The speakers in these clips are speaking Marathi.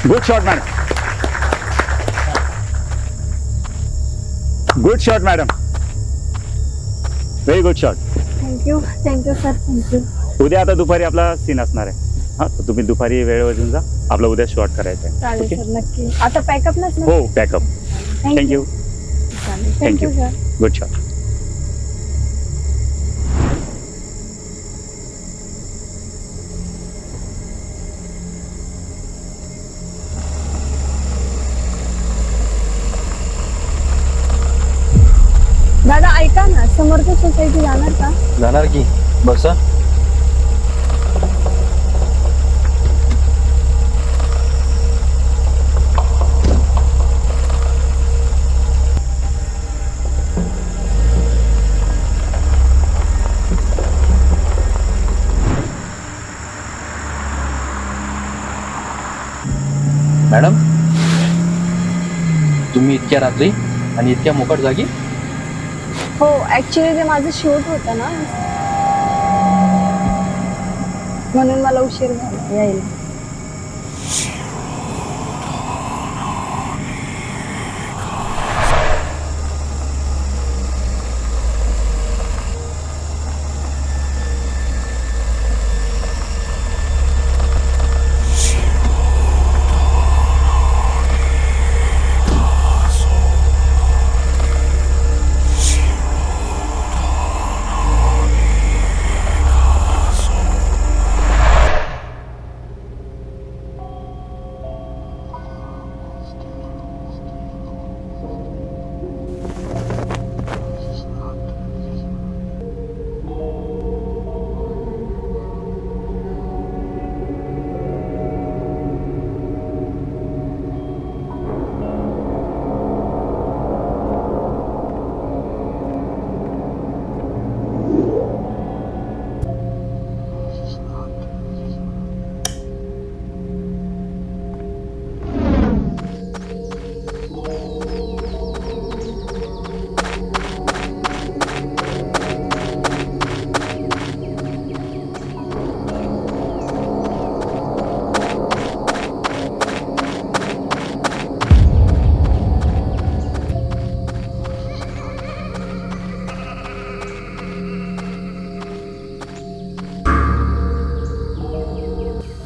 Good shot madam. Good shot madam. Very good shot. Thank you sir, thank you. उद्या आता दुपारी आपला सीन असणार आहे. हा, तर तुम्ही दुपारी वेळ वाजून जा. आपला उद्या शॉट करायचा आहे. चालेल Okay? सर, नक्की. आता पॅकअपलाच ना? हो, पॅकअप. थँक्यू. चालेल, thank you. Thank you sir. Good shot. दादा ऐका ना, समर्थ सोसायटी जाणार का? जाणार की. बसा. मॅडम, तुम्ही इतक्या रात्री आणि इतक्या मोकट जागी? हो, ऍक्च्युली ते माझं शूट होतं ना, म्हणून मला उशीर झाला यायला.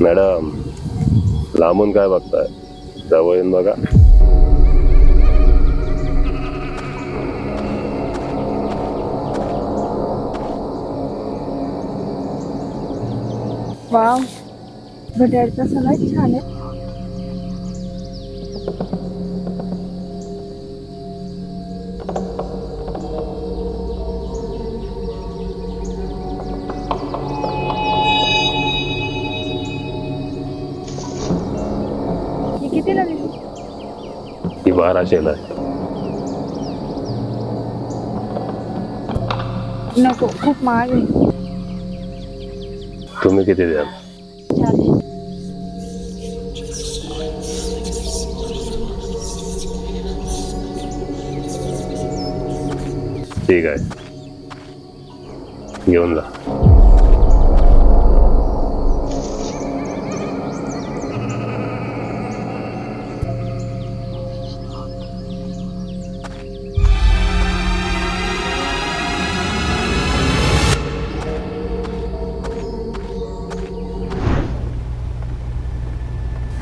मॅडम, लांबून काय बघताय? जवळ येऊन बघा. वाव, घड्याळचा सगळ्यात छान आहे. ही किती लागली? ही 1200 आहे. नको, खूप महाग आहे. तुम्ही किती द्याल? 400. ठीक आहे, घेऊन जा.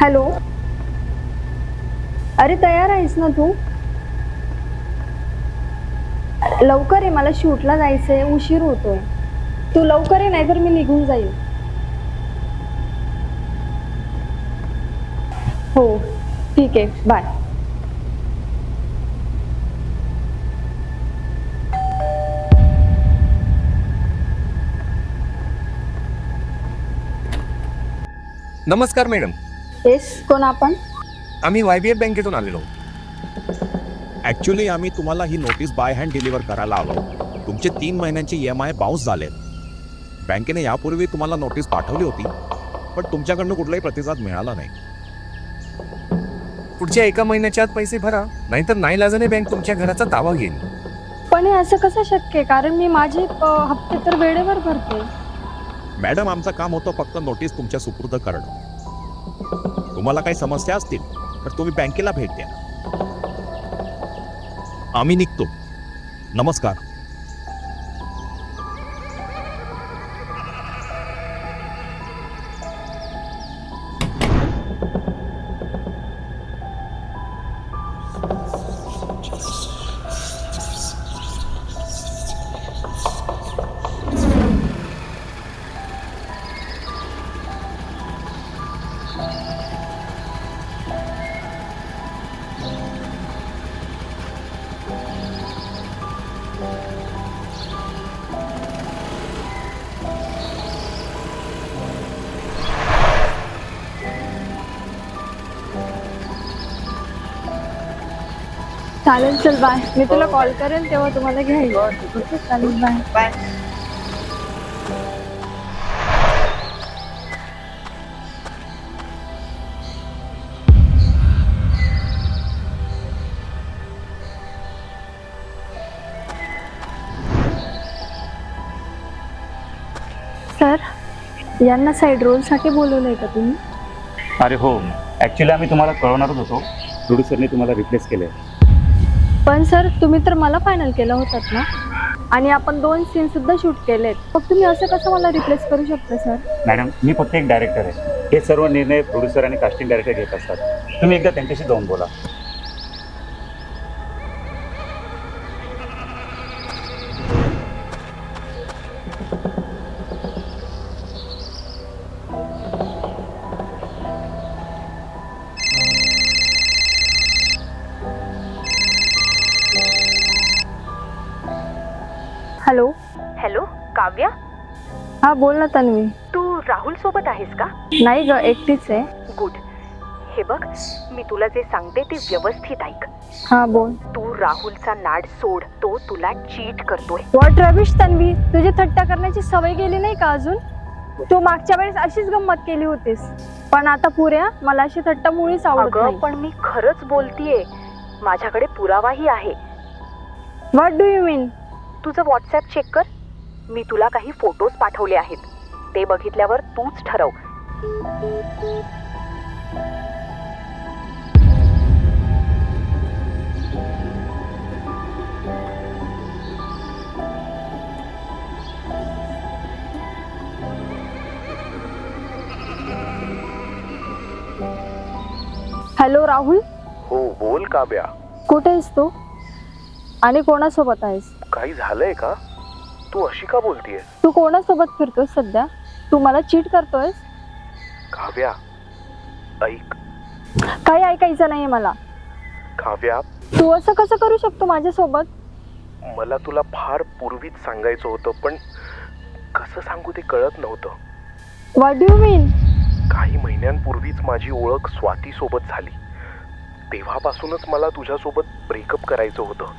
हॅलो, अरे तयार आहेस ना तू? लवकर आहे, मला शूटला जायचंय, उशीर होतोय. तू लवकर आहे, नाहीतर मी निघून जाईल. हो ठीक आहे, बाय. नमस्कार मॅडम. येस, कोण आपण? आम्ही YBF बँकेतून आलेलो. ॲक्च्युली आम्ही तुम्हाला ही नोटीस बाय हँड डिलिव्हर करायला आलो. तुमचे 3 महिन्यांचे EMI बाउन्स झाले. बँकेने यापूर्वी तुम्हाला नोटीस पाठवली होती, पण तुमच्याकडनं कुठलाही प्रतिसाद मिळाला नाही. पुढच्या 1 महिन्याच्या आत पैसे भरा, नाहीतर नाईलाजाने बँक तुमच्या घराचा दावा घेईल. पण हे असं कसं शक्य आहे? कारण मी माझे हप्ते तर वेळेवर भरते. मॅडम, आमचं काम होतं फक्त नोटीस तुमच्या सुपूर्द करणं. तुम्हाला काही समस्या असतील तर तुम्ही बँकेला भेट द्या. आम्ही निघतो. नमस्कार. चालेल, चल बाय. मी तुला कॉल करेन तेव्हा तुम्हाला घ्यायला. ओके, चालेल, बाय बाय. सर, यांना साईड रोलसाठी बोलवलंय का तुम्ही? अरे हो, ॲक्च्युली आम्ही तुम्हाला कळवणारच होतो. प्रोड्युसरने तुम्हाला रिप्लेस केलं आहे. पण सर, तुम्ही तर मला फायनल केलं होतात ना, आणि आपण 2 सीन सुद्धा शूट केलेत. मग तुम्ही असं कसं मला रिप्लेस करू शकता सर? मॅडम, मी फक्त एक डायरेक्टर आहे. हे सर्व निर्णय प्रोड्युसर आणि कास्टिंग डायरेक्टर घेत असतात. तुम्ही एकदा त्यांच्याशी जाऊन बोला. हॅलो. हॅलो काव्या, हा, बोल ना तन्वी. तू राहुल सोबत आहेस का? नाही ग, एकटीच आहे. गुड. हे बघ, मी तुला जे सांगते ते व्यवस्थित ऐक. हा, बोल. तू राहुलचा नाद सोड. तो तुला चीट करतोय. व्हॉट रबिश तन्वी, तुझी थट्टा करण्याची सवय गेली नाही का अजून? तू मागच्या वेळेस अशीच गंमत केली होतीस, पण आता पुऱ्या मला अशी थट्टा मुळीच आवडत अगं, नाही. पण मी खरंच बोलतीये. माझ्याकडे पुरावाही आहे. व्हॉट डू यू मीन? तुझं व्हॉट्सॲप चेक कर. मी तुला काही फोटोज पाठवले आहेत. ते बघितल्यावर तूच ठरव. हॅलो राहुल. हो, बोल काव्या. कुठे आहेस तू आणि कोणासोबत आहेस? काही झालंय का? तू अशी का बोलतीये? तू कोणासोबत फिरतोस सध्या? तू मला चीट करतोयस? काव्या, ऐक. काही ऐकायचं नाहीये मला. काव्या, तू असं कसं करू शकतो माझ्यासोबत? मला तुला फार पूर्वीच सांगायचं होतं, पण कसं सांगू ते कळत नव्हतं. व्हॉट डू यू मीन? काही महिन्यांपूर्वीच माझी ओळख स्वाती सोबत झाली. तेव्हापासूनच मला तुझ्यासोबत ब्रेकअप करायचं होतं.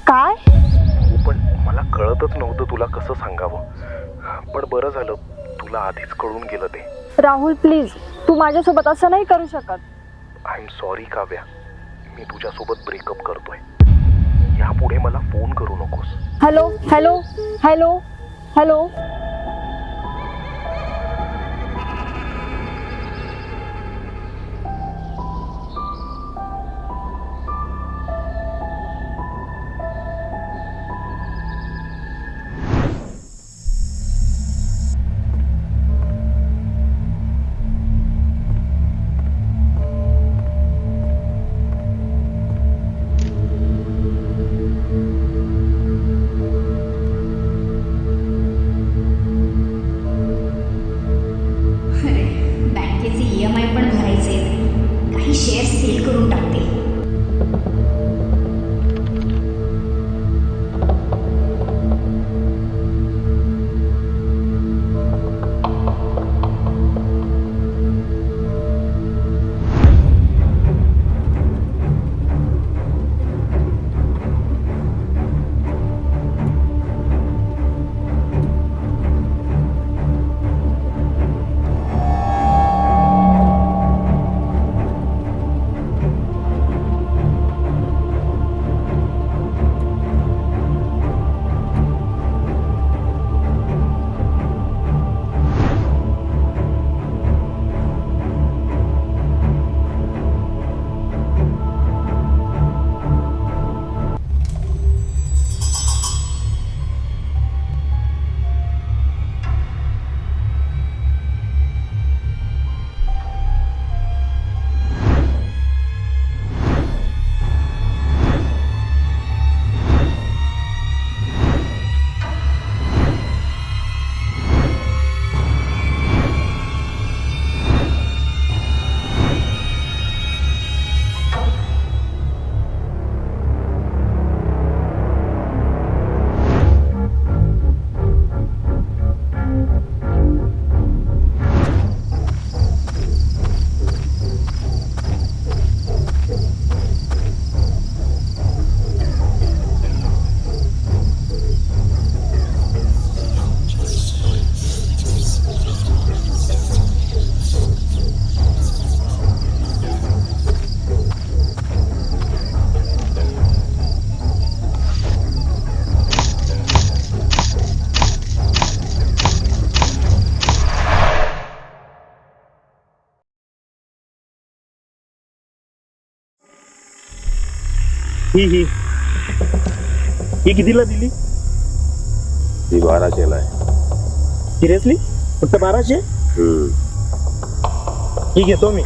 काय? हो, पण मला कळतच नव्हतं तुला कसं सांगावं. पण बरं झालं, तुला आधीच कळून गेलं ते. राहुल प्लीज, तू माझ्यासोबत असं नाही करू शकत. I am sorry Kavya. मी तुझ्यासोबत ब्रेकअप करतोय. यापुढे मला फोन करू नकोस. Hello hello hello hello. ही कितीला दिली? ती 1200 आहे. सिरियसली? फक्त 1200? ही घेतो मी.